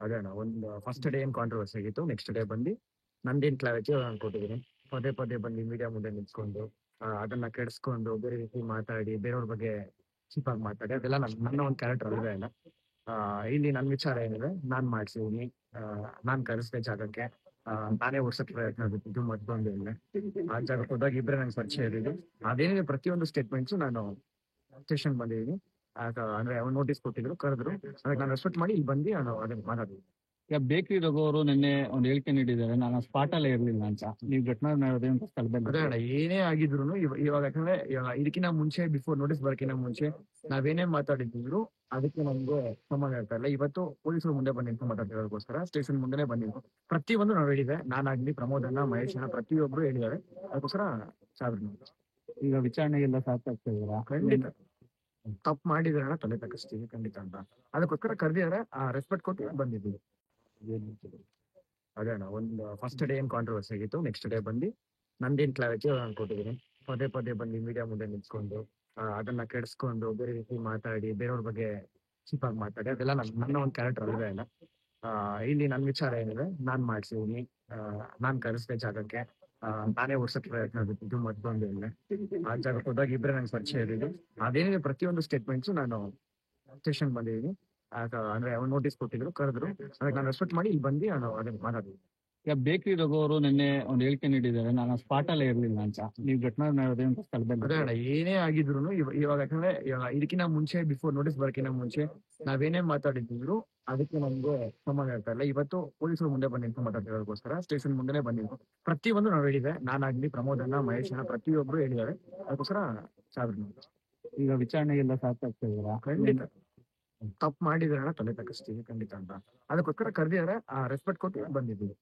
ಅದೇ ಅಣ್ಣ ಒಂದು ಫಸ್ಟ್ ಡೇ ಏನ್ ಕಾಂಟ್ರವರ್ಸಿ ಆಗಿತ್ತು, ನೆಕ್ಸ್ಟ್ ಡೇ ಬಂದು ನಂದೇನ್ ಕ್ಲಾರಿಟಿ ನಾನು ಕೊಟ್ಟಿದ್ದೀನಿ. ಪದೇ ಪದೇ ಬಂದು ಮೀಡಿಯಾ ಮುಂದೆ ನಿಂತ್ಕೊಂಡು ಅದನ್ನ ಕೆಡಿಸ್ಕೊಂಡು ಬೇರೆ ರೀತಿ ಮಾತಾಡಿ ಬೇರೆಯವ್ರ ಬಗ್ಗೆ ಚೀಪಾಗಿ ಮಾತಾಡಿ ಅದೆಲ್ಲ ನನ್ನ ಒಂದು ಕ್ಯಾರೆಕ್ಟರ್ ಅಲ್ವೇ ಅಲ್ಲ. ಇಲ್ಲಿ ನನ್ನ ವಿಚಾರ ಏನಿದೆ, ನಾನ್ ಮಾಡ್ಸಿದೀನಿ, ನಾನ್ ಕರೆಸಿದೆ ಜಾಗಕ್ಕೆ, ನಾನೇ ಓಡ್ಸಕ್ ಪ್ರಯತ್ನ ಬಿಟ್ಟಿದ್ದು ಮತ್ತೊಂದು ಇಲ್ಲ. ಆ ಜಾಗಕ್ಕೆ ಹೋದಾಗ ಇಬ್ಬರೇ ನಂಗೆ ಪರಿಚಯ ಇರಲಿಲ್ಲ. ಅದೇನಿದೆ ಪ್ರತಿಯೊಂದು ಸ್ಟೇಟ್ಮೆಂಟ್ಸು ನಾನು ಸ್ಟೇಷನ್ ಬಂದಿದ್ದೀನಿ. ಅಂದ್ರೆ ಅವ್ರು ನೋಟಿಸ್ ಕೊಟ್ಟಿದ್ರು, ಕರೆದ್ರು, ಅದಕ್ಕೆ ನಾನು ರೆಸ್ಪೆಕ್ಟ್ ಮಾಡಿ ಇಲ್ಲಿ ಬಂದು ನಾನು ಅದನ್ನ ಮಾತಾಡಿದ್ದೀನಿ. ಈಗ ಬೇಕರಿ ರಘು ಅವರು ನಿನ್ನೆ ಒಂದು ಹೇಳಿಕೆ ನೀಡಿದ್ದಾರೆ, ನಾನು ಸ್ಪಾಟ್ ಅಲ್ಲೇ ಇರ್ಲಿಲ್ಲ ಅಂತ. ನೀವು ಘಟನಾ ನಡೆದಂತ ಸ್ಥಳದಲ್ಲಿ ಅದೇ ಅಣ್ಣ, ಏನೇ ಆಗಿದ್ರು ಇವಾಗ ಯಾಕಂದ್ರೆ ಇವಾಗ ಇದಕ್ಕಿಂತ ಮುಂಚೆ ಬಿಫೋರ್ ನೋಟಿಸ್ ಬರೋಕ್ಕಿಂತ ಮುಂಚೆ ನಾವೇನೇ ಮಾತಾಡಿದ್ರು ಅದಕ್ಕೆ ನಮ್ಗೆ ಸಂಬಂಧ ಇರ್ತಾ ಇಲ್ಲ. ಇವತ್ತು ಪೊಲೀಸರು ಮುಂದೆ ಬಂದು ನಿಂತು ಮಾತಾಡೋದಕ್ಕೋಸ್ಕರ ಸ್ಟೇಷನ್ ಮುಂದೆನೆ ಬಂದಿದ್ದು. ಪ್ರತಿಯೊಂದು ನಾವು ಹೇಳಿದೆ, ನಾನಾಗ್ಲಿ ಪ್ರಮೋದನ್ನ ಮಹೇಶನ ಪ್ರತಿಯೊಬ್ರು ಹೇಳಿದ್ದಾರೆ. ಅದಕ್ಕೋಸ್ಕರ ಸಾವಿರ ಈಗ ವಿಚಾರಣೆಗೆಲ್ಲ ಸಾಕಾಗ್ತಾ ಇದ್ದೀರಾ? ಖಂಡಿತ ತಪ್ಪು ಮಾಡಿದ್ರೆ ತಲೆ ತಗ್ಗಿಸ್ತೀವಿ ಖಂಡಿತ ಅಂತ. ಅದಕ್ಕೋಸ್ಕರ ಕರೆದಿದ್ದಾರೆ, ರೆಸ್ಪೆಕ್ಟ್ ಕೊಟ್ಟು ಬಂದಿದ್ದೀವಿ. ಅದೇ ಅಣ್ಣ ಒಂದು ಫಸ್ಟ್ ಡೇ ಏನ್ ಕಾಂಟ್ರವರ್ಸಿ ಆಗಿತ್ತು, ನೆಕ್ಸ್ಟ್ ಡೇ ಬಂದು ನಂದೇನ್ ಕ್ಲಾರಿಟಿ ನಾನು ಕೊಟ್ಟಿದ್ದೀನಿ. ಪದೇ ಪದೇ ಬಂದು ಮೀಡಿಯಾ ಮುಂದೆ ನಿಂತ್ಕೊಂಡು ಅದನ್ನ ಕೆಡಿಸ್ಕೊಂಡು ಬೇರೆ ರೀತಿ ಮಾತಾಡಿ ಬೇರೆಯವ್ರ ಬಗ್ಗೆ ಚೀಪಾಗಿ ಮಾತಾಡಿ ಅದೆಲ್ಲ ನನ್ನ ಒಂದು ಕ್ಯಾರೆಕ್ಟರ್ ಅಲ್ವೇ ಅಲ್ಲ. ಇಲ್ಲಿ ನನ್ನ ವಿಚಾರ ಏನಿದೆ, ನಾನ್ ಮಾಡ್ಸಿದೀನಿ, ನಾನ್ ಕರೆಸಿದೆ ಜಾಗಕ್ಕೆ, ನಾನೇ ಓಡ್ಸಕ್ ಪ್ರಯತ್ನ ಬಿಟ್ಟಿದ್ದು ಮತ್ತೊಂದು ಇಲ್ಲ. ಆ ಜಾಗಕ್ಕೆ ಹೋದಾಗ ಇಬ್ಬರೇ ನಂಗೆ ಪರಿಚಯ ಇರಲಿಲ್ಲ. ಅದೇನಿದೆ ಪ್ರತಿಯೊಂದು ಸ್ಟೇಟ್ಮೆಂಟ್ಸು ನಾನು ಸ್ಟೇಷನ್ ಬಂದಿದ್ದೀನಿ. ಅಂದ್ರೆ ಅವ್ರು ನೋಟಿಸ್ ಕೊಟ್ಟಿದ್ರು, ಕರೆದ್ರು, ಅದಕ್ಕೆ ನಾನು ರೆಸ್ಪೆಕ್ಟ್ ಮಾಡಿ ಇಲ್ಲಿ ಬಂದು ನಾನು ಅದನ್ನ ಮಾತಾಡಿದ್ದೀನಿ. ಈಗ ಬೇಕರಿ ರಘು ಅವರು ನಿನ್ನೆ ಒಂದು ಹೇಳಿಕೆ ನೀಡಿದ್ದಾರೆ, ನಾನು ಸ್ಪಾಟ್ ಅಲ್ಲೇ ಇರ್ಲಿಲ್ಲ ಅಂತ. ನೀವು ಘಟನಾ ನಡೆದಂತ ಸ್ಥಳದಲ್ಲಿ ಅದೇ ಅಣ್ಣ, ಏನೇ ಆಗಿದ್ರು ಇವಾಗ ಯಾಕಂದ್ರೆ ಇವಾಗ ಇದಕ್ಕಿಂತ ಮುಂಚೆ ಬಿಫೋರ್ ನೋಟಿಸ್ ಬರೋಕ್ಕಿಂತ ಮುಂಚೆ ನಾವೇನೇ ಮಾತಾಡಿದ್ರು ಅದಕ್ಕೆ ನಮ್ಗೆ ಸಂಬಂಧ ಇರ್ತಾ ಇಲ್ಲ. ಇವತ್ತು ಪೊಲೀಸರು ಮುಂದೆ ಬಂದು ನಿಂತು ಮಾತಾಡೋದಕ್ಕೋಸ್ಕರ ಸ್ಟೇಷನ್ ಮುಂದೆನೆ ಬಂದಿದ್ದು. ಪ್ರತಿಯೊಂದು ನಾವು ಹೇಳಿದೆ, ನಾನಾಗ್ಲಿ ಪ್ರಮೋದನ್ನ ಮಹೇಶನ ಪ್ರತಿಯೊಬ್ರು ಹೇಳಿದ್ದಾರೆ. ಅದಕ್ಕೋಸ್ಕರ ಸಾವಿರ ಈಗ ವಿಚಾರಣೆಗೆಲ್ಲ ಸಾಕಾಗ್ತಾ ಇದ್ದೀರಾ? ಖಂಡಿತ ತಪ್ಪು ಮಾಡಿದ್ರೆ ತಲೆ ತಗ್ಗಿಸ್ತೀವಿ ಖಂಡಿತ ಅಂತ. ಅದಕ್ಕೋಸ್ಕರ ಕರೆದಿದ್ದಾರೆ, ರೆಸ್ಪೆಕ್ಟ್ ಕೊಟ್ಟು ಬಂದಿದ್ದೀವಿ.